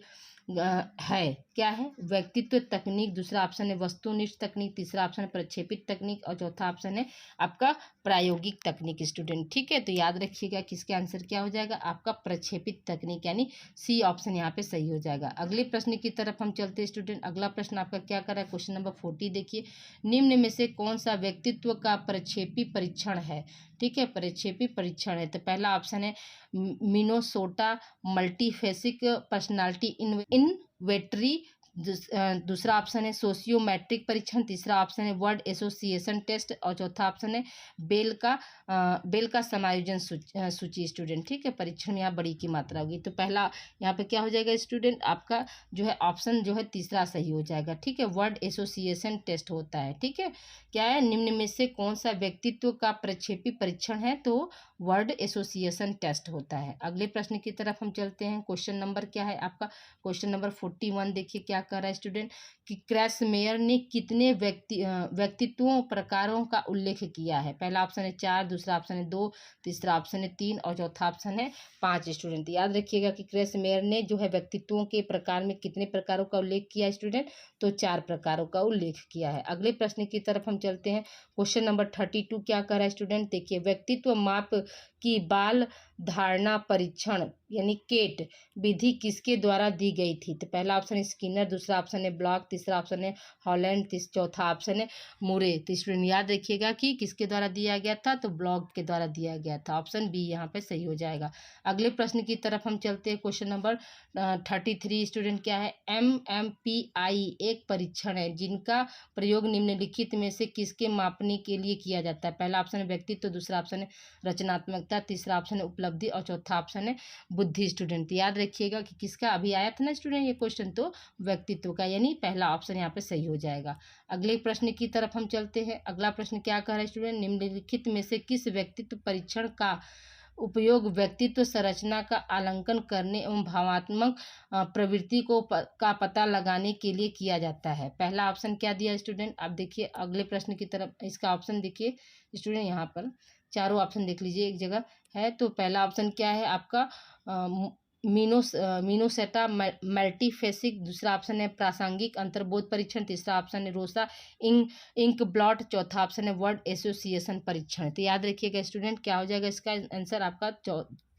है क्या है, व्यक्तित्व तकनीक, दूसरा ऑप्शन है वस्तुनिष्ठ तकनीक, तीसरा ऑप्शन है प्रक्षेपित तकनीक और चौथा ऑप्शन है आपका प्रायोगिक तकनीक स्टूडेंट, ठीक है। तो याद रखिएगा किसके आंसर क्या हो जाएगा, आपका प्रक्षेपित तकनीक, यानी सी ऑप्शन यहाँ पे सही हो जाएगा। अगले प्रश्न की तरफ हम चलते हैं स्टूडेंट। अगला प्रश्न आपका क्या कर रहा है, क्वेश्चन नंबर 40 देखिए, निम्न में से कौन सा व्यक्तित्व का प्रक्षेपी परीक्षण है, ठीक है, प्रक्षेपी परीक्षण है। तो पहला ऑप्शन है मिनोसोटा मल्टीफेसिक पर्सनालिटी इन्वेंटरी, दूसरा ऑप्शन है सोशियोमेट्रिक परीक्षण, तीसरा ऑप्शन है वर्ड एसोसिएशन टेस्ट और चौथा ऑप्शन है बेल का समायोजन सूची स्टूडेंट, ठीक है। परीक्षण में यहाँ बड़ी की मात्रा होगी। तो पहला यहाँ पे क्या हो जाएगा स्टूडेंट, आपका जो है ऑप्शन जो है तीसरा सही हो जाएगा, ठीक है, वर्ड एसोसिएशन टेस्ट होता है, ठीक है। क्या है, निम्न में से कौन सा व्यक्तित्व का प्रक्षेपी परीक्षण है, तो वर्ड एसोसिएशन टेस्ट होता है। अगले प्रश्न की तरफ हम चलते हैं। क्वेश्चन नंबर क्या है आपका, क्वेश्चन नंबर 41 देखिए क्या कर रहा है स्टूडेंट कि क्रेसमेयर ने कितने व्यक्तित्वों प्रकारों का उल्लेख किया है। पहला ऑप्शन है 4, दूसरा ऑप्शन है 2, तीसरा ऑप्शन है 3 और चौथा ऑप्शन है 5 स्टूडेंट। याद रखिएगा कि क्रेसमेयर ने जो है व्यक्तित्वों के प्रकार में कितने प्रकारों का उल्लेख किया है स्टूडेंट, तो 4 प्रकारों का उल्लेख किया है। अगले प्रश्न की तरफ हम चलते हैं। क्वेश्चन नंबर 32 क्या कर रहा है स्टूडेंट, देखिए व्यक्तित्व माप की बाल धारणा परीक्षण यानी केट विधि किसके द्वारा दी गई थी। तो पहला ऑप्शन है स्किनर, दूसरा ऑप्शन है ब्लॉक, तीसरा ऑप्शन है हॉलैंड, चौथा ऑप्शन है मुरे। तो स्टूडेंट याद रखिएगा कि किसके द्वारा दिया गया था, तो ब्लॉक के द्वारा दिया गया था, ऑप्शन बी यहाँ पे सही हो जाएगा। अगले प्रश्न की तरफ हम चलते हैं। क्वेश्चन नंबर 33 स्टूडेंट क्या है, MMPI एक परीक्षण है जिनका प्रयोग निम्नलिखित में से किसके मापने के लिए किया जाता है। पहला ऑप्शन है व्यक्तित्व, दूसरा ऑप्शन है रचनात्मकता, तीसरा ऑप्शन है उपलब्धि और चौथा ऑप्शन है बुद्धि स्टूडेंट। याद रखिएगा कि किसका अभी आया था ना स्टूडेंट ये क्वेश्चन, तो व्यक्तित्व का, यानी पहला ऑप्शन यहाँ पे सही हो जाएगा। अगले प्रश्न की तरफ हम चलते हैं। अगला प्रश्न क्या कह रहा है स्टूडेंट, निम्नलिखित में से किस व्यक्तित्व परीक्षण का उपयोग व्यक्तित्व संरचना का आकलन करने एवं भावात्मक प्रवृत्ति का पता लगाने के लिए किया जाता है। पहला ऑप्शन क्या दिया स्टूडेंट, आप देखिए अगले प्रश्न की तरफ, इसका ऑप्शन देखिए स्टूडेंट, यहाँ पर चारों ऑप्शन देख लीजिए एक जगह है। तो पहला ऑप्शन क्या है आपका मीनोसेटा मल्टीफेसिक, दूसरा ऑप्शन है प्रासंगिक अंतर्बोध परीक्षण, तीसरा ऑप्शन है रोसा इंक ब्लॉट, चौथा ऑप्शन है वर्ड एसोसिएशन परीक्षण। तो याद रखिएगा स्टूडेंट क्या हो जाएगा, इसका आंसर आपका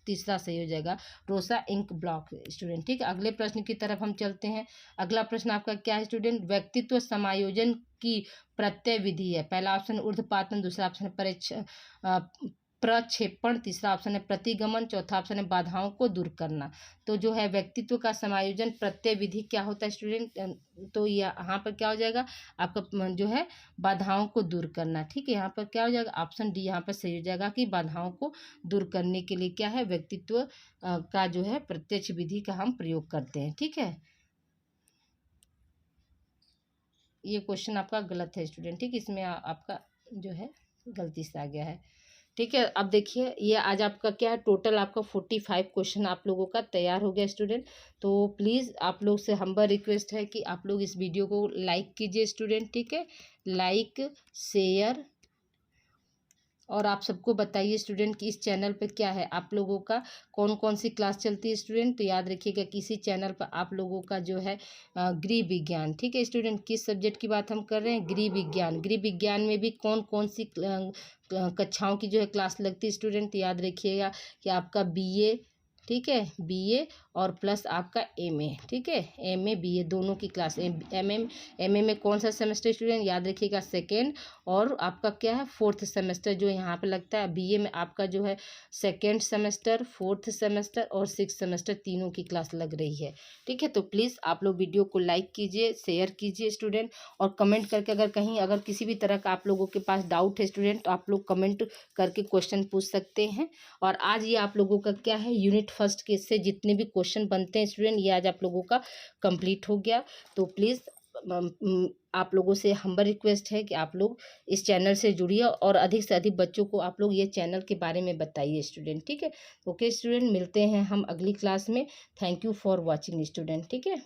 तीसरा सही हो जाएगा, रोसा इंक ब्लॉक स्टूडेंट, ठीक है। अगले प्रश्न की तरफ हम चलते हैं। अगला प्रश्न आपका क्या है स्टूडेंट, व्यक्तित्व समायोजन की प्रत्यय विधि है। पहला ऑप्शन ऊर्ध्वपातन, दूसरा ऑप्शन प्रक्षेपण, तीसरा ऑप्शन है प्रतिगमन, चौथा ऑप्शन है बाधाओं को दूर करना। तो जो है व्यक्तित्व का समायोजन प्रत्यय विधि क्या होता है स्टूडेंट, तो यहाँ पर क्या हो जाएगा आपका जो है बाधाओं को दूर करना, ठीक है। यहाँ पर क्या हो जाएगा, ऑप्शन डी यहाँ पर सही हो जाएगा कि बाधाओं को दूर करने के लिए क्या है व्यक्तित्व का जो है प्रत्यक्ष विधि का हम प्रयोग करते हैं, ठीक है। ये क्वेश्चन आपका गलत है स्टूडेंट, ठीक, इसमें आपका जो है गलती से आ गया है, ठीक है। अब देखिए ये आज आपका क्या है, टोटल आपका 45 क्वेश्चन आप लोगों का तैयार हो गया स्टूडेंट। तो प्लीज़ आप लोग से हम्बल रिक्वेस्ट है कि आप लोग इस वीडियो को लाइक कीजिए स्टूडेंट, ठीक है, लाइक शेयर, और आप सबको बताइए स्टूडेंट कि इस चैनल पे क्या है आप लोगों का कौन कौन सी क्लास चलती है स्टूडेंट। तो याद रखिएगा कि इसी चैनल पर आप लोगों का जो है गृह विज्ञान, ठीक है स्टूडेंट, किस सब्जेक्ट की बात हम कर रहे हैं, गृह विज्ञान। गृह विज्ञान में भी कौन कौन सी कक्षाओं की जो है क्लास लगती है स्टूडेंट। याद रखिएगा कि आपका BA, ठीक है, BA और प्लस आपका MA, ठीक है, MA BA दोनों की क्लास। MA में कौन सा सेमेस्टर स्टूडेंट, याद रखिएगा सेकेंड, और आपका क्या है 4th सेमेस्टर जो यहाँ पे लगता है। BA में आपका जो है 2nd सेमेस्टर, 4th सेमेस्टर और 6th सेमेस्टर तीनों की क्लास लग रही है, ठीक है। तो प्लीज़ आप लोग वीडियो को लाइक कीजिए, शेयर कीजिए स्टूडेंट, और कमेंट करके अगर किसी भी तरह का आप लोगों के पास डाउट है स्टूडेंट, तो आप लोग कमेंट करके क्वेश्चन पूछ सकते हैं। और आज ये आप लोगों का क्या है यूनिट फर्स्ट के से जितने भी क्वेश्चन बनते हैं स्टूडेंट, ये आज आप लोगों का कंप्लीट हो गया। तो प्लीज़ आप लोगों से हम्बल रिक्वेस्ट है कि आप लोग इस चैनल से जुड़िए और अधिक से अधिक बच्चों को आप लोग ये चैनल के बारे में बताइए स्टूडेंट, ठीक है। ओके स्टूडेंट, मिलते हैं हम अगली क्लास में। Thank you for watching student, ठीक है।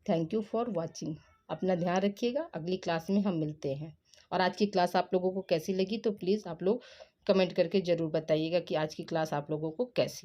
Thank you for watching. अपना ध्यान रखिएगा, अगली क्लास में हम मिलते हैं। और आज की क्लास आप लोगों को कैसी लगी तो प्लीज़ आप लोग कमेंट करके ज़रूर बताइएगा कि आज की क्लास आप लोगों को कैसी